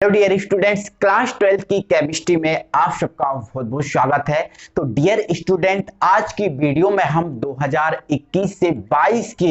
Hello dear students, class 12 की chemistry में आप सबका बहुत बहुत स्वागत है। तो डियर स्टूडेंट, आज की वीडियो में हम 2021 से 22 के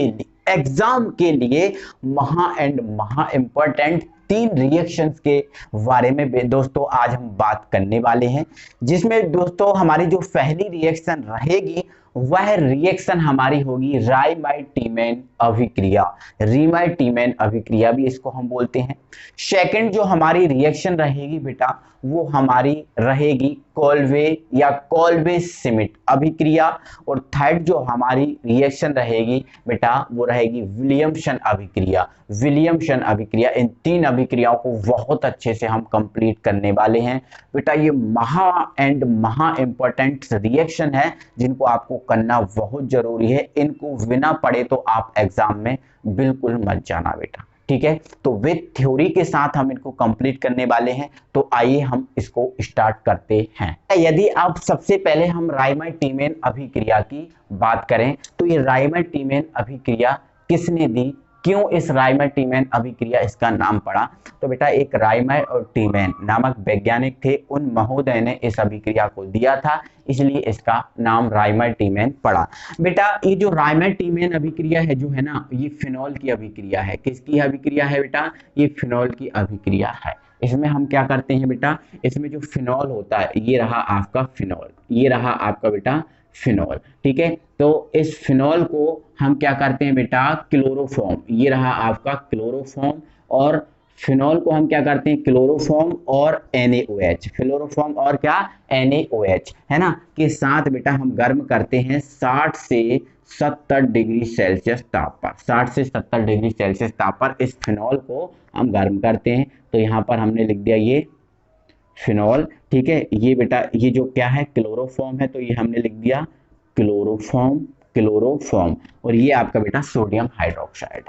एग्जाम के लिए महा इम्पोर्टेंट 3 रिएक्शंस के बारे में दोस्तों आज हम बात करने वाले हैं। जिसमें दोस्तों हमारी जो पहली रिएक्शन रहेगी वह रिएक्शन हमारी होगी राइमाइटीमेन अभिक्रिया। रीमाइटीमेन अभिक्रिया भी इसको हम बोलते हैं। सेकंड जो हमारी रिएक्शन रहेगी बेटा वो हमारी रहेगी कोल्वे या कोल्वे सिमिट अभिक्रिया। और थर्ड जो हमारी रिएक्शन रहेगी बेटा वो रहेगी विलियमसन अभिक्रिया। विलियमसन अभिक्रिया, इन 3 अभिक्रियाओं को बहुत अच्छे से हम कंप्लीट करने वाले हैं बेटा। ये महा इंपॉर्टेंट रिएक्शन है जिनको आपको करना बहुत जरूरी है। इनको बिना पढ़े तो आप एग्जाम में बिल्कुल मत जाना बेटा, ठीक है। तो विद थ्योरी के साथ हम इनको कंप्लीट करने वाले हैं। तो आइए हम इसको स्टार्ट करते हैं। यदि आप सबसे पहले हम राइमाइटीमेन अभिक्रिया की बात करें तो ये राइमाइटीमेन अभिक्रिया किसने दी, क्यों इस राइमाइटीमेन अभिक्रिया इसका नाम पड़ा? तो बेटा एक राइमाइटीमेन नामक वैज्ञानिक थे, उन महोदय ने इस अभिक्रिया को दिया था, इसलिए इसका नाम राइमाइटीमेन पड़ा। बेटा ये जो राइमाइटीमेन अभिक्रिया है जो है ना, ये फिनॉल की अभिक्रिया है। किसकी अभिक्रिया है बेटा? ये फिनॉल की अभिक्रिया है। इसमें हम क्या करते हैं बेटा, इसमें जो फिनॉल होता है, ये रहा आपका फिनॉल, ये रहा आपका बेटा फिनॉल, ठीक है। तो इस फिनॉल को हम क्या करते हैं बेटा, क्लोरोफॉर्म, ये रहा आपका क्लोरोफॉर्म। और फिनॉल को हम क्या करते हैं, क्लोरोफॉर्म और NaOH, फ्लोरोफॉर्म और क्या NaOH है ना, के साथ बेटा हम गर्म करते हैं 60 से 70 डिग्री सेल्सियस ताप पर। 60 से 70 डिग्री सेल्सियस ताप पर इस फिनॉल को हम गर्म करते हैं। तो यहाँ पर हमने लिख दिया ये फिनॉल, ठीक है। ये बेटा ये जो क्या है, क्लोरोफॉर्म है, तो ये हमने लिख दिया क्लोरोफॉर्म, क्लोरोफॉर्म। और ये आपका बेटा सोडियम हाइड्रोक्साइड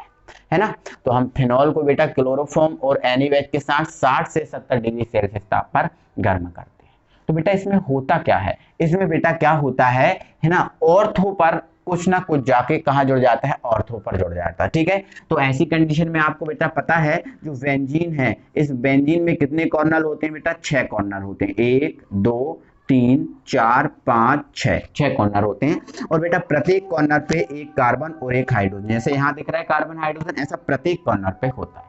है ना। तो हम फिनॉल को बेटा क्लोरोफॉर्म और NaOH के साथ 60 से 70 डिग्री सेल्सियस ताप पर गर्म करते हैं। तो बेटा इसमें होता क्या है, इसमें बेटा क्या होता है ना, ऑर्थो पर कुछ ना कुछ जाके कहाँ जुड़ जाता है, ऑर्थो पर जुड़ जाता है, ठीक है। तो ऐसी कंडीशन में आपको बेटा पता है जो बेंजीन है, इस बेंजीन में कितने कॉर्नर होते हैं बेटा? 6 कॉर्नर होते हैं। 1 2 3 4 5 6 कॉर्नर होते हैं। और बेटा प्रत्येक कॉर्नर पे एक कार्बन और एक हाइड्रोजन, जैसे यहाँ दिख रहा है कार्बन हाइड्रोजन, ऐसा प्रत्येक कॉर्नर पे होता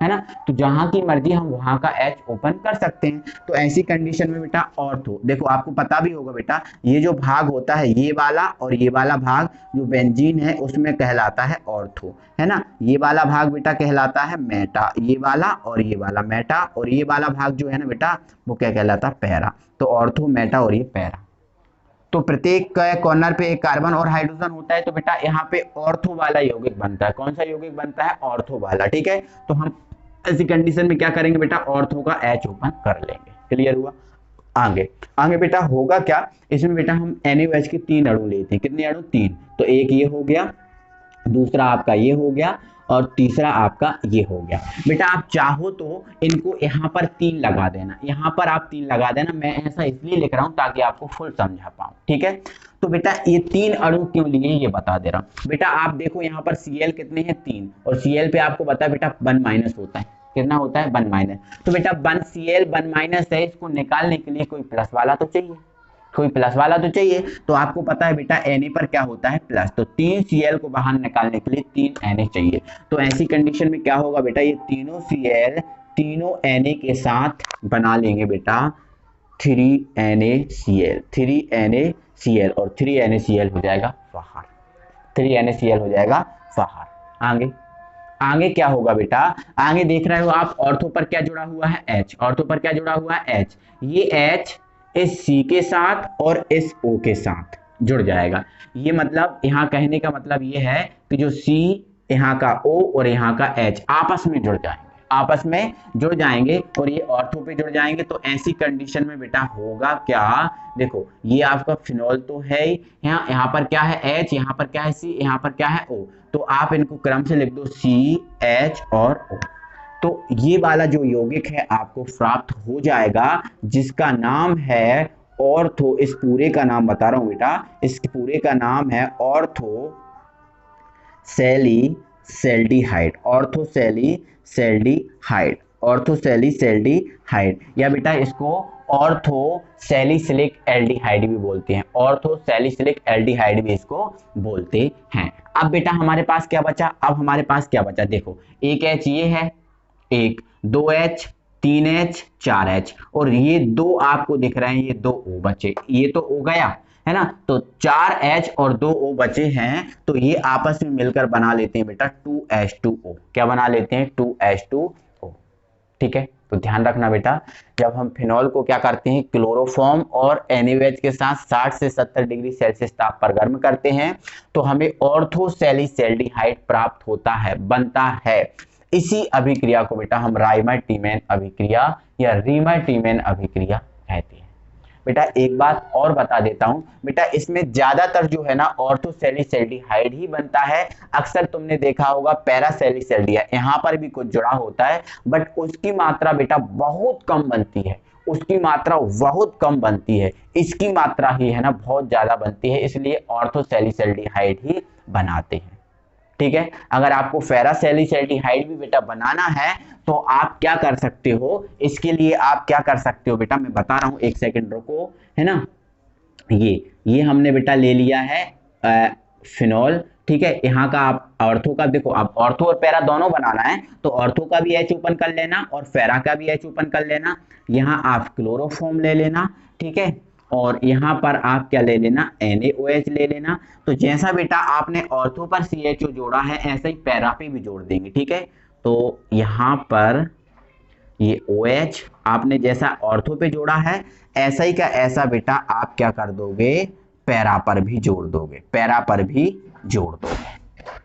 है ना। तो जहां की मर्जी हम वहां का H ओपन कर सकते हैं। तो ऐसी कंडीशन में बेटा ऑर्थो, देखो आपको पता भी होगा बेटा, ये जो भाग होता है ये वाला और ये वाला भाग जो बेंजीन है उसमें कहलाता है ऑर्थो, है ना। ये वाला भाग बेटा कहलाता है मेटा, ये वाला और ये वाला मेटा, और ये वाला भाग जो है ना बेटा वो क्या कहलाता है, पैरा। तो ऑर्थो, मेटा और ये पैरा। तो प्रत्येक कॉर्नर पे एक कार्बन और हाइड्रोजन होता है। तो बेटा यहाँ पे ऑर्थो वाला यौगिक बनता है। कौन सा यौगिक बनता है? ऑर्थो वाला, ठीक है। तो हम ऐसी कंडीशन में क्या करेंगे बेटा, ऑर्थो का H ओपन कर लेंगे। क्लियर हुआ? आगे आगे बेटा होगा क्या, इसमें बेटा हम NaOH के 3 अणु लेते हैं। कितने अणु? 3। तो एक ये हो गया, दूसरा आपका ये हो गया, और तीसरा आपका ये हो गया। बेटा आप चाहो तो इनको यहाँ पर 3 लगा देना, यहाँ पर आप 3 लगा देना। मैं ऐसा इसलिए लिख रहा हूँ ताकि आपको फुल समझा पाऊँ, ठीक है। तो बेटा ये 3 अणु क्यों लिए ये बता दे रहा हूँ। बेटा आप देखो यहाँ पर Cl कितने हैं? 3। और Cl पे आपको पता है बेटा 1- होता है। कितना होता है? 1-। तो बेटा 1Cl 1- है, इसको निकालने के लिए कोई प्लस वाला तो चाहिए, कोई प्लस वाला तो चाहिए। तो आपको पता है बेटा Na पर क्या होता है? प्लस। तो 3Cl को बाहर निकालने के लिए 3 Na चाहिए। तो ऐसी कंडीशन में क्या होगा बेटा, ये तीनों Cl तीनों Na के साथ बना लेंगे बेटा 3NaCl, 3NaCl, और 3NaCl हो जाएगा बाहर, 3NaCl हो जाएगा बाहर। आगे आगे क्या होगा बेटा, आगे देख रहे हो आप, ऑर्थो पर क्या जुड़ा हुआ है? H। ऑर्थो पर क्या जुड़ा हुआ है? H। ये H इस C के साथ और इस O के साथ जुड़ जाएगा। ये मतलब यहाँ कहने का मतलब ये है कि जो C, यहाँ का O और यहाँ का H आपस में जुड़ जाएंगे, आपस में जुड़ जाएंगे और ये ऑर्थो पे जुड़ जाएंगे। तो ऐसी कंडीशन में बेटा होगा क्या, देखो ये आपका फिनॉल तो है ही, यहाँ पर क्या है? H, यहाँ पर क्या है? C, यहाँ पर क्या है? O। तो आप इनको क्रम से लिख दो CH और O। तो ये वाला जो यौगिक है आपको प्राप्त हो जाएगा जिसका नाम है ऑर्थो। इस पूरे का नाम बता रहा हूं बेटा, इस पूरे का नाम है ऑर्थो सेल्डिहाइड, ऑर्थोसेलीसेल्डिहाइड, ऑर्थोसैलिसैल्डिहाइड, या बेटा इसको ऑर्थोसैलिसिलिक एल्डिहाइड भी बोलते हैं, ऑर्थोसैलिसिलिक एल्डिहाइड भी इसको बोलते हैं। अब बेटा हमारे पास क्या बचा, अब हमारे पास क्या बचा, देखो एक H ये है, एक 2H 3H 4H, और ये दो आपको दिख रहे हैं, ये 2 O बचे, ये तो O गया है ना, तो 4H और 2 O बचे हैं, तो ये आपस में मिलकर बना लेते हैं बेटा 2H2O। क्या बना लेते हैं, 2H2O। ठीक है, तो ध्यान रखना बेटा, जब हम फिनॉल को क्या करते हैं, क्लोरोफॉर्म और NaOH के साथ 60 से 70 डिग्री सेल्सियस ताप पर गर्म करते हैं, तो हमें ऑर्थोसैलिसैल्डिहाइड प्राप्त होता है, बनता है। इसी अभिक्रिया को बेटा हम राइमर-टीमैन अभिक्रिया या रीमर-टीमैन अभिक्रिया कहते हैं। बेटा एक बात और बता देता हूं बेटा, इसमें ज्यादातर जो है ना ऑर्थोसैलिसैल्डिहाइड ही बनता है। अक्सर तुमने देखा होगा पैरासैलिसैल्डिहाइड, यहाँ पर भी कुछ जुड़ा होता है, बट उसकी मात्रा बेटा बहुत कम बनती है, उसकी मात्रा बहुत कम बनती है, इसकी मात्रा ही है ना बहुत ज्यादा बनती है, इसलिए ऑर्थोसैलिसैल्डिहाइड ही बनाते हैं। ठीक है, अगर आपको फेरासैलिसैल्डिहाइड भी बेटा बनाना है तो आप क्या कर सकते हो, इसके लिए आप क्या कर सकते हो बेटा, मैं बता रहा हूं, एक सेकंड रुको, है ना। ये हमने बेटा ले लिया है फिनॉल, ठीक है, यहाँ का आप ऑर्थो का देखो, आप ऑर्थो और पैरा दोनों बनाना है तो ऑर्थो का भी H ओपन कर लेना और फेरा का भी H ओपन कर लेना। यहाँ आप क्लोरोफॉर्म ले लेना, ठीक है, और यहाँ पर आप क्या ले लेना, NaOH ले लेना। तो जैसा बेटा आपने ऑर्थो पर CHO जोड़ा है, ऐसा ही पैरा पे भी जोड़ देंगे। ठीक है, तो यहाँ पर ये OH आपने जैसा ऑर्थो पे जोड़ा है, ऐसा ही का ऐसा बेटा आप क्या कर दोगे, पैरा पर भी जोड़ दोगे, पैरा पर भी जोड़ दोगे,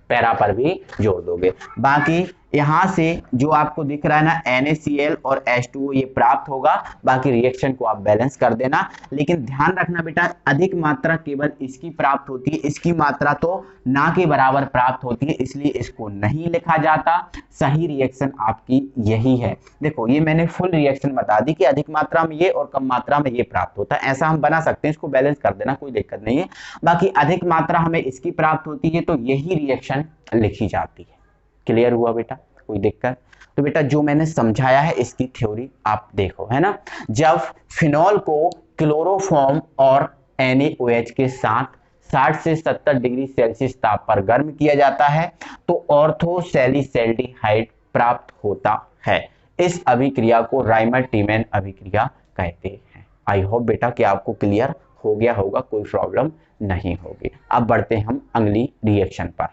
पैरा पर भी जोड़ दोगे। बाकी यहां से जो आपको दिख रहा है ना NaCl और H2O, ये प्राप्त होगा, बाकी रिएक्शन को आप बैलेंस कर देना। लेकिन ध्यान रखना बेटा, अधिक मात्रा केवल इसकी प्राप्त होती है, इसकी मात्रा तो ना के बराबर प्राप्त होती है, इसलिए इसको नहीं लिखा जाता। सही रिएक्शन आपकी यही है। देखो ये मैंने फुल रिएक्शन बता दी कि अधिक मात्रा में ये और कम मात्रा में ये प्राप्त होता है, ऐसा हम बना सकते हैं, इसको बैलेंस कर देना, कोई दिक्कत नहीं है। बाकी अधिक मात्रा हमें इसकी प्राप्त होती है तो यही रिएक्शन लिखी जाती है। क्लियर हुआ बेटा, कोई दिक्कत? तो बेटा जो मैंने समझाया है इसकी थ्योरी आप देखो, है ना। जब फिनॉल को क्लोरोफॉर्म और NaOH के साथ 60 से 70 डिग्री सेल्सियस ताप पर गर्म किया जाता है तो ऑर्थोसैलिसैल्डिहाइड प्राप्त होता है। इस अभिक्रिया को राइमर-टीमैन अभिक्रिया कहते हैं। आई होप बेटा कि आपको क्लियर हो गया होगा, कोई प्रॉब्लम नहीं होगी। अब बढ़ते हैं हम अगली रिएक्शन पर।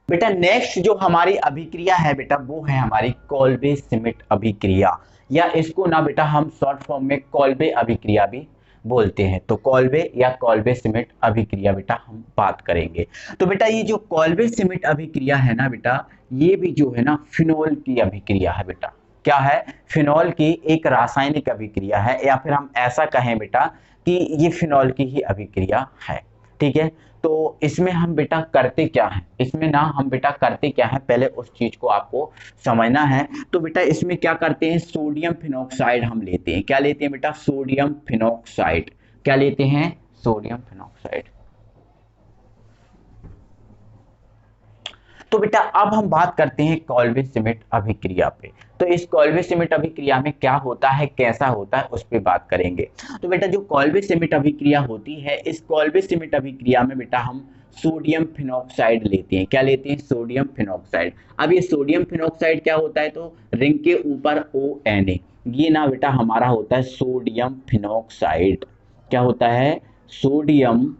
बेटा नेक्स्ट जो हमारी अभिक्रिया है बेटा, वो है हमारी कोल्बे-श्मिट अभिक्रिया, या इसको ना बेटा हम शॉर्ट फॉर्म में कोल्बे अभिक्रिया भी बोलते हैं। तो कोल्बे या कोल्बे-श्मिट अभिक्रिया बेटा हम बात करेंगे। तो बेटा ये जो कोल्बे-श्मिट अभिक्रिया है ना बेटा, ये भी जो है ना फिनॉल की अभिक्रिया है बेटा। क्या है, फिनॉल की एक रासायनिक अभिक्रिया है, या फिर हम ऐसा कहें बेटा कि ये फिनॉल की ही अभिक्रिया है। ठीक है, तो इसमें हम बेटा करते क्या हैं, इसमें ना हम बेटा करते क्या है, पहले उस चीज को आपको समझना है। तो बेटा इसमें क्या करते हैं, सोडियम फिनॉक्साइड हम लेते हैं। क्या लेते हैं बेटा, सोडियम फिनॉक्साइड। क्या लेते हैं, सोडियम फिनॉक्साइड। तो बेटा अब हम बात करते हैं कोल्बे-श्मिट अभिक्रिया पे। तो इस कोल्बे-श्मिट अभिक्रिया में क्या होता है, कैसा होता है, उस पे बात करेंगे। तो बेटा जो कोल्बे-श्मिट अभिक्रिया होती है, इस कोल्बे-श्मिट अभिक्रिया में बेटा हम सोडियम फिनॉक्साइड लेते हैं। क्या लेते हैं, सोडियम फिनॉक्साइड। अब ये सोडियम फिनॉक्साइड क्या होता है, तो रिंग के ऊपर ONA, ये ना बेटा हमारा होता है सोडियम फिनॉक्साइड। क्या होता है, सोडियम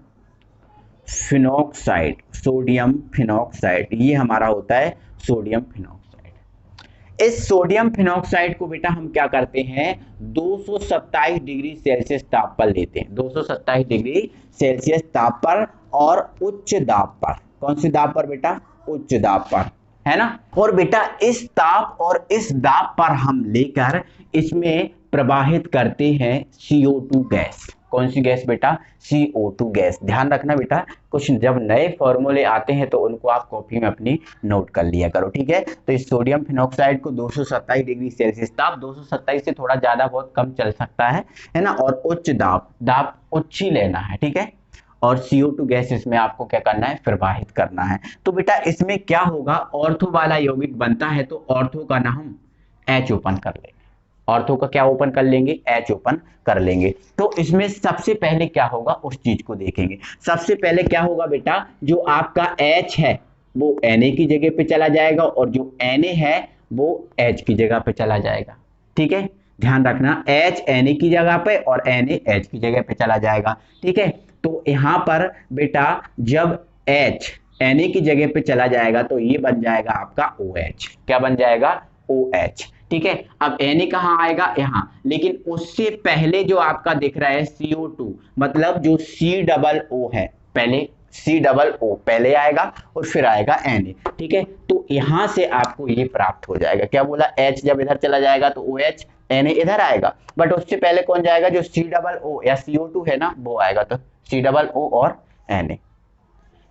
फिनॉक्साइड, सोडियम फिनॉक्साइड, ये हमारा होता है सोडियम फिनॉक्साइड। इस सोडियम फिनॉक्साइड को बेटा हम क्या करते हैं, 227 डिग्री सेल्सियस ताप पर लेते हैं, 227 डिग्री सेल्सियस ताप पर और उच्च दाब पर। कौन से दाब पर बेटा, उच्च दाब पर, है ना। और बेटा इस ताप और इस दाब पर हम लेकर इसमें प्रवाहित करते हैं CO2 गैस। कौन सी गैस बेटा, CO2 गैस। ध्यान रखना बेटा, कुछ जब नए फॉर्मूले आते हैं तो उनको आप कॉपी में अपनी नोट कर लिया करो। ठीक है, तो इस सोडियम फिनॉक्साइड को 227 डिग्री सेल्सियस ताप, 227 से थोड़ा ज्यादा बहुत कम चल सकता है ना, और उच्च दाब, दाब उच्च ही लेना है। ठीक है, और CO2 गैस इसमें आपको क्या करना है, प्रवाहित करना है। तो बेटा इसमें क्या होगा, ऑर्थो वाला यौगिक बनता है तो ऑर्थो का ना हम H ओपन कर लेंगे, ऑर्थो का क्या ओपन कर लेंगे, H ओपन कर लेंगे। तो इसमें सबसे पहले क्या होगा उस चीज को देखेंगे। सबसे पहले क्या होगा बेटा, जो आपका H है वो Na की जगह पे चला जाएगा और जो Na है वो H की जगह पे चला जाएगा। ठीक है, ध्यान रखना, H Na की जगह पे और Na H की जगह पे चला जाएगा। ठीक है, तो यहाँ पर बेटा जब H Na की जगह पे चला जाएगा तो ये बन जाएगा आपका OH। क्या बन जाएगा, OH। ठीक है, अब Na कहाँ आएगा, यहाँ, लेकिन उससे पहले जो आपका दिख रहा है CO2, मतलब जो COO है, पहले COO पहले आएगा और फिर आएगा Na। ठीक है, तो यहां से आपको ये प्राप्त हो जाएगा। क्या बोला, H जब इधर चला जाएगा तो OH, Na इधर आएगा, बट उससे पहले कौन जाएगा, जो COO या CO2 है ना वो आएगा, तो COO और Na।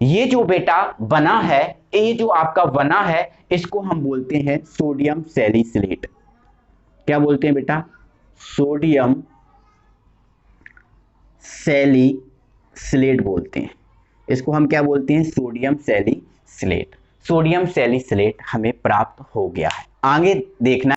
ये जो बेटा बना है, ये जो आपका बना है, इसको हम बोलते हैं सोडियम सैलिसिलेट। क्या बोलते हैं बेटा, सोडियम सैलिसिलेट बोलते हैं इसको। हम क्या बोलते हैं, सोडियम सैलिसिलेट। सोडियम सैलिसिलेट हमें प्राप्त हो गया है। आगे देखना,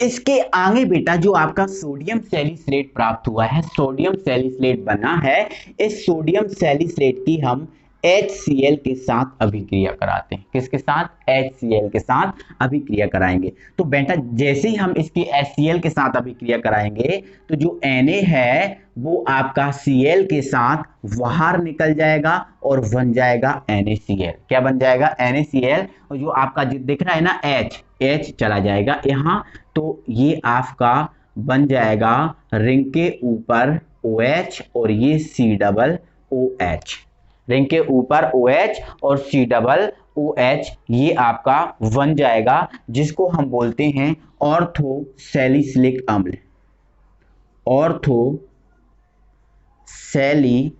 इसके आगे बेटा जो आपका सोडियम सैलिसिलेट प्राप्त हुआ है, सोडियम सैलिसिलेट बना है, इस सोडियम सैलिसिलेट की हम HCl के साथ अभिक्रिया कराते हैं। किसके साथ, HCl के साथ अभिक्रिया कराएंगे। तो बेटा जैसे ही हम इसकी HCl के साथ अभिक्रिया कराएंगे तो जो Na है वो आपका Cl के साथ बाहर निकल जाएगा और बन जाएगा NaCl। क्या बन जाएगा, NaCl। और जो आपका जो दिख रहा है ना H चला जाएगा यहाँ, तो ये आपका बन जाएगा रिंग के ऊपर OH और ये COOH। रिंग के ऊपर OH और COOH ये आपका बन जाएगा, जिसको हम बोलते हैं ऑर्थो सैलिसिलिक अम्ल। ऑर्थो सैलिसिलिक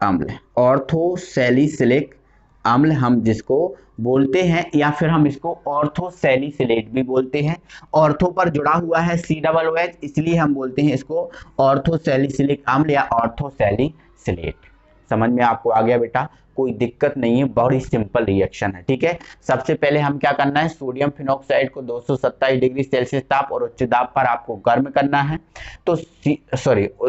अम्ल, ऑर्थो सैलिसिलिक अम्ल हम जिसको बोलते हैं, या फिर हम इसको ऑर्थो सैलिसिलेट भी बोलते हैं। ऑर्थो पर जुड़ा हुआ है COOH, इसलिए हम बोलते हैं इसको ऑर्थो सैलिसिलिक अम्ल या ऑर्थो सैलिसिलेट। समझ में आपको आ गया बेटा, कोई दिक्कत नहीं है, बहुत ही सिंपल रिएक्शन है। ठीक है, सबसे पहले हम क्या करना है, सोडियम फिनॉक्साइड को 227 डिग्री सेल्सियस ताप और उच्च दाब पर आपको गर्म करना है। तो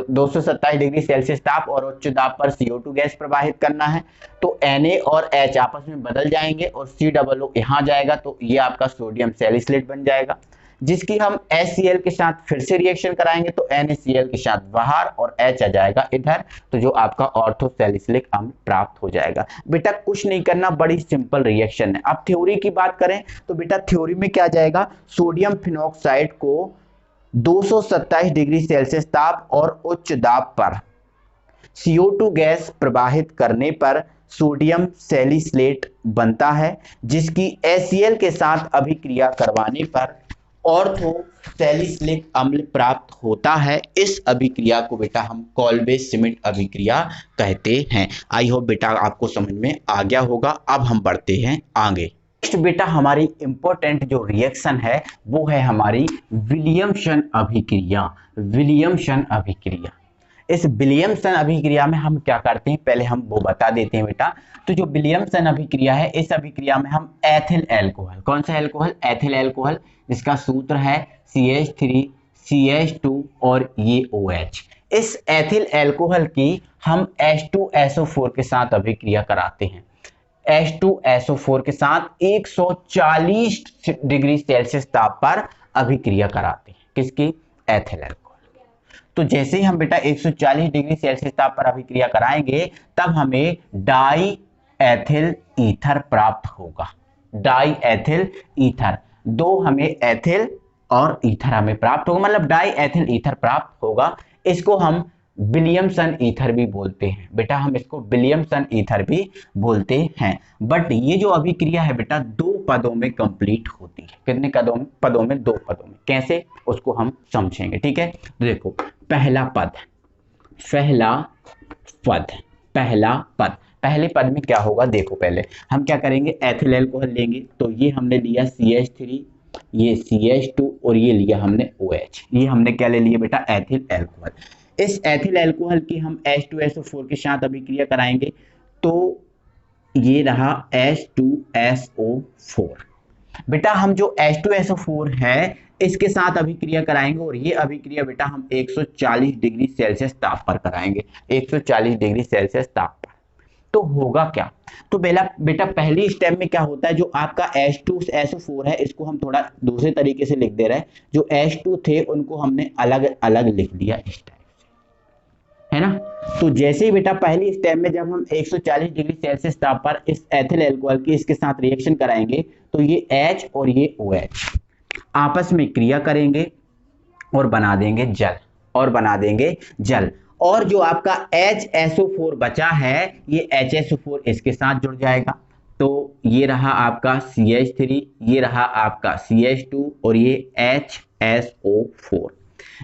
227 डिग्री सेल्सियस ताप और उच्च दाब पर CO2 गैस प्रवाहित करना है। तो Na और H आपस में बदल जाएंगे और COO यहाँ जाएगा, तो ये आपका सोडियम सैलिसिलेट बन जाएगा, जिसकी हम HCl के साथ फिर से रिएक्शन कराएंगे तो NaCl के साथ बाहर और H आ जाएगा इधर, तो जो आपका ऑर्थो सैलिसिलिक अम्ल प्राप्त हो जाएगा। बेटा कुछ नहीं करना, बड़ी सिंपल रिएक्शन है। अब थ्योरी की बात करें तो बेटा थ्योरी में क्या जाएगा, सोडियम फिनॉक्साइड को 227 डिग्री सेल्सियस ताप और उच्च दाब पर CO2 गैस प्रवाहित करने पर सोडियम सैलिसिलेट बनता है, जिसकी HCl के साथ अभिक्रिया करवाने पर ऑर्थो सैलिसिलिक अम्ल प्राप्त होता है। इस अभिक्रिया को बेटा हम कॉल्बे श्मिट अभिक्रिया कहते हैं। आई होप बेटा आपको समझ में आ गया होगा। अब हम बढ़ते हैं आगे। नेक्स्ट बेटा हमारी इंपॉर्टेंट जो रिएक्शन है वो है हमारी विलियमसन अभिक्रिया। विलियमसन अभिक्रिया, इस विलियमसन अभिक्रिया में हम क्या करते हैं, पहले हम वो बता देते हैं बेटा। तो जो विलियमसन अभिक्रिया है, इस अभिक्रिया में हम एथिल एल्कोहल, कौन सा एल्कोहल, एथिल एल्कोहल, जिसका सूत्र है CH3 CH2 और ये OH। इस एथिल एल्कोहल की हम H2SO4 के साथ अभिक्रिया कराते हैं। H2SO4 के साथ 140 डिग्री सेल्सियस ताप पर अभिक्रिया कराते हैं। किसकी, एथिल एल्कोहल। तो जैसे ही हम बेटा 140 डिग्री सेल्सियस ताप पर अभिक्रिया कराएंगे तब हमें डाई एथिल ईथर प्राप्त होगा। डाई एथिल ईथर, दो हमें एथिल और ईथर हमें प्राप्त होगा, मतलब डाई एथिल ईथर प्राप्त होगा। इसको हम विलियमसन ईथर भी बोलते हैं बेटा, हम इसको विलियमसन ईथर भी बोलते हैं। बट ये जो अभिक्रिया है बेटा दो पदों में कंप्लीट होती है। कितने पदों में, दो पदों में। कैसे, उसको हम समझेंगे। ठीक है, तो देखो पहला पद, पहले पद में क्या होगा, देखो पहले हम क्या करेंगे, एथिल एल्कोहल लेंगे। तो ये हमने लिया CH3, ये CH2 और ये लिया हमने OH। ये हमने क्या ले लिया बेटा, एथिल एल्कोहल। इस एथिल अल्कोहल की हम H2SO4 के साथ अभिक्रिया कराएंगे तो ये रहा H2SO4। बेटा हम जो H2SO4 है इसके साथ अभिक्रिया कराएंगे और ये अभिक्रिया बेटा हम 140 डिग्री सेल्सियस ताप पर कराएंगे, 140 डिग्री सेल्सियस ताप पर। तो होगा क्या, तो बेटा पहली स्टेप में क्या होता है, जो आपका H2SO4 है इसको हम थोड़ा दूसरे तरीके से लिख दे रहे हैं, जो H2 थे उनको हमने अलग अलग लिख दिया इस टाइप से, है ना। तो जैसे ही बेटा पहली स्टेप में जब हम 140 डिग्री सेल्सियस ताप पर इस एथिल अल्कोहल की इसके साथ रिएक्शन कराएंगे तो ये H और ये OH आपस में क्रिया करेंगे और बना देंगे जल, और जो आपका HSO4 बचा है ये HSO4 इसके साथ जुड़ जाएगा, तो ये रहा आपका CH3, ये रहा आपका CH2 और ये HSO4।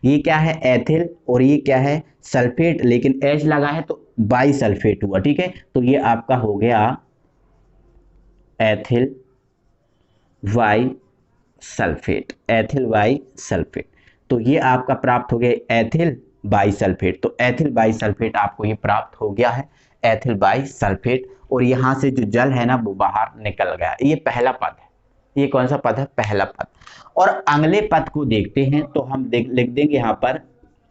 ये क्या है, एथिल, और ये क्या है, सल्फेट, लेकिन H लगा है तो बाई सल्फेट हुआ, ठीक है। तो ये आपका हो गया एथिल वाई सल्फेट, तो ये आपका प्राप्त हो गया एथिल बाई सल्फेट। तो एथिल बाई सल्फेट आपको ये प्राप्त हो गया है, एथिल बाई सल्फेट, और यहां से जो जल है ना वो बाहर निकल गया। ये पहला पद है, ये कौन सा पद है, पहला पद। और अगले पद को देखते हैं तो हम लिख देंगे यहां पर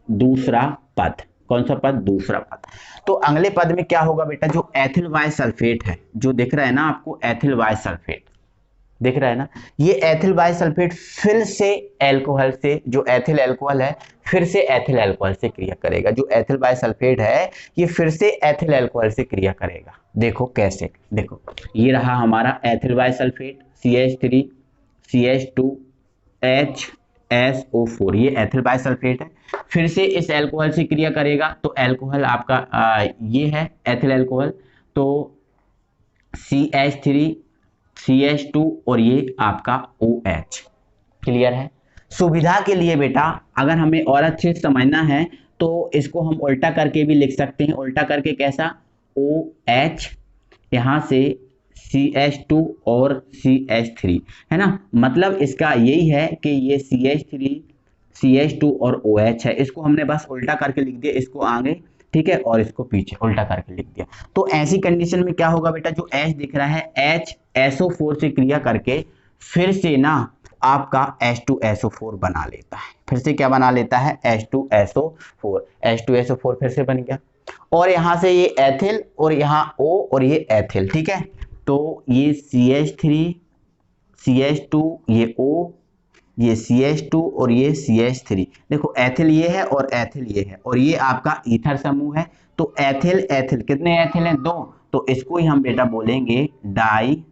दूसरा पद। कौन सा पद, दूसरा पद। तो अगले पद में क्या होगा बेटा, जो एथिल वाई सल्फेट है, जो दिख रहा है ना आपको, एथिल वाई सल्फेट दिख रहा है ना, ये एथिल बाई सल्फेट फिर से एल्कोहल से, जो एथिल अल्कोहल है फिर से एथिल अल्कोहल से क्रिया करेगा। जो एथिल बाई सल्फेट है ये फिर से एथिल अल्कोहल से क्रिया करेगा। देखो कैसे, देखो ये रहा हमारा ethyl by sulphate CH3 CH2 HSO4, ये एथिल बाई सल्फेट है, फिर से इस अल्कोहल से क्रिया करेगा। तो अल्कोहल आपका ये है एथिल अल्कोहल, तो CH3 CH2 और ये आपका OH। क्लियर है। सुविधा के लिए बेटा अगर हमें और अच्छे से समझना है तो इसको हम उल्टा करके भी लिख सकते हैं। उल्टा करके कैसा, OH यहां से CH2 और CH3, है ना। मतलब इसका यही है कि ये CH3 CH2 और OH है, इसको हमने बस उल्टा करके लिख दिया, इसको आगे, ठीक है, और इसको पीछे उल्टा करके लिख दिया। तो ऐसी कंडीशन में क्या होगा बेटा, जो H दिख रहा है HSO4 से क्रिया करके फिर से ना आपका H2SO4 बना लेता है। फिर से क्या बना लेता है, H2SO4 फिर से बन गया, और यहां से ये एथिल और यहाँ O और ये एथिल, ठीक है। तो ये CH3 CH2 ये O, ये CH2 और ये CH3, देखो एथिल ये है और एथिल ये है, और ये आपका ईथर समूह है। तो एथिल एथिल कितने एथिल हैं, 2, तो इसको ही हम बेटा बोलेंगे डाई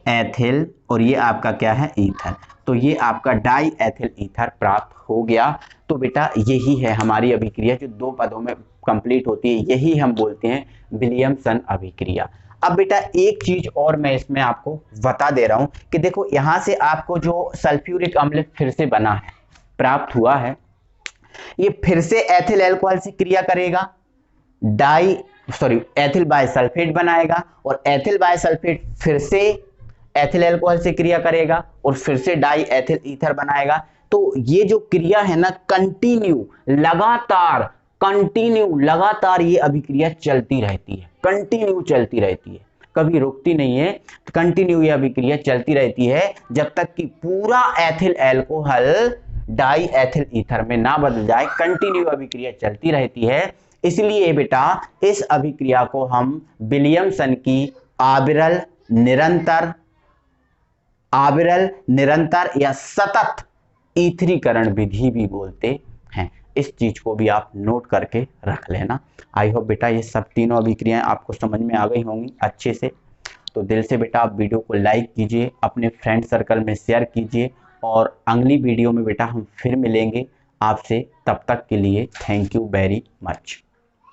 एथिल, और ये आपका क्या है, ईथर। तो ये आपका डाई एथिल ईथर प्राप्त हो गया। तो बेटा यही है हमारी अभिक्रिया जो 2 पदों में कंप्लीट होती है, यही हम बोलते हैं विलियमसन अभिक्रिया। अब बेटा एक चीज और मैं इसमें आपको बता दे रहा हूं कि देखो यहां से आपको जो सल्फ्यूरिक अम्ल फिर से बना है, प्राप्त हुआ है, ये फिर से एथिल अल्कोहल से क्रिया करेगा, एथिल बाय सल्फेट बनाएगा, और एथिल बाय सल्फेट फिर से एथिल अल्कोहल से क्रिया करेगा और फिर से डाई एथिल ईथर बनाएगा। तो ये जो क्रिया है ना, कंटिन्यू लगातार ये अभिक्रिया चलती रहती है, कंटिन्यू चलती रहती है, कभी रुकती नहीं है। कंटिन्यू ये अभिक्रिया चलती रहती है जब तक कि पूरा ethyl alcohol die ethyl ether में ना बदल जाए। कंटिन्यू अभिक्रिया चलती रहती है, इसलिए बेटा इस अभिक्रिया को हम विलियमसन की आविरल निरंतर या सतत ईथरीकरण विधि भी बोलते हैं। इस चीज को भी आप नोट करके रख लेना। आई होप बेटा ये सब तीनों अभिक्रियाएं आपको समझ में आ गई होंगी अच्छे से। तो दिल से बेटा आप वीडियो को लाइक कीजिए, अपने फ्रेंड सर्कल में शेयर कीजिए, और अगली वीडियो में बेटा हम फिर मिलेंगे आपसे। तब तक के लिए थैंक यू वेरी मच।